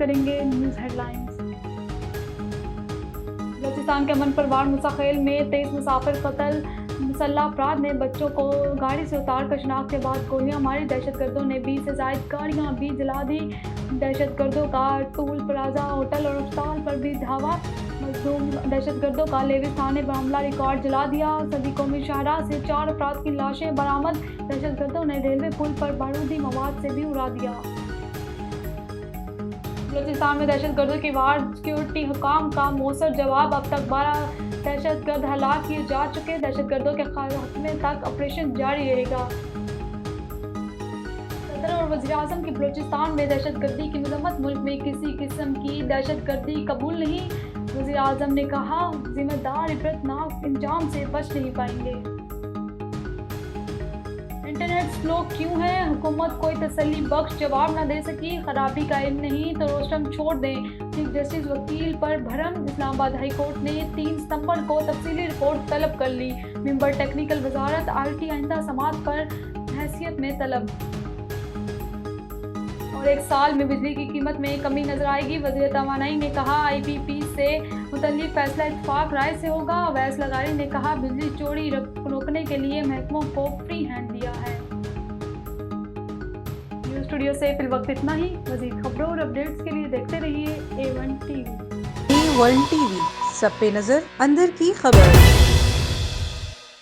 کریں گے news head lines. Balochistan کے امن پروار مساخیل میں 23 مسافر قتل، مسلح افراد نے بچوں کو گاڑی سے اتار کر شناخت کے بعد گولیاں ماری، دہشت گردوں نے 20 سے زائد گاڑیاں بھی جلا دی، دہشت گردوں کا ٹول پلازا ہوٹل اور اسپتال پر بھی دھاوا، مظلوم دہشت گردوں کا لیوز تھانے پر حملہ ریکارڈ جلا دیا، صدی قومی شاہراہ سے 4 افراد کی لاشیں برآمد، دہشت گردوں نے ریلوے پل پر بارودی مواد سے بھی اڑا دیا۔ بلوچستان میں دہشت گردوں کی وار، سیکورٹی حکام کا مؤثر جواب، اب تک 12 دہشت گرد ہلاک کیے جا چکے، دہشت گردوں کے خاتمے تک آپریشن جاری رہے گا۔ صدر اور وزیر اعظم کی بلوچستان میں دہشت گردی کی مذمت، ملک میں کسی قسم کی دہشت گردی قبول نہیں، وزیر اعظم نے کہا ذمہ دار عبرتناک انجام سے بچ نہیں پائیں گے۔ انٹرنیٹ سلو کیوں ہے؟ حکومت کوئی تسلی بخش جواب نہ دے سکی، خرابی کا علم نہیں تو روشن چھوڑ دیں، چیف جسٹس وکیل پر بھرم، اسلام آباد ہائی کورٹ نے 3 ستمبر کو تفصیلی رپورٹ طلب کر لی، ممبر ٹیکنیکل وزارت آئی ٹی آئندہ سماعت پر حیثیت میں طلب۔ اور 1 سال میں بجلی کی قیمت میں کمی نظر آئے گی، وزیر توانائی نے کہا آئی پی پی سے متعلق فیصلہ اتفاق رائے سے ہوگا، اویس لغاری نے کہا بجلی چوری روکنے کے لیے محکموں کو فری ہینڈ دیا ہے۔ نیوز اسٹوڈیو سے فی الوقت اتنا ہی، مزید خبروں اور اپڈیٹس کے لیے دیکھتے رہیے A1 T V. A1 T V, سب پہ نظر، اندر کی خبر۔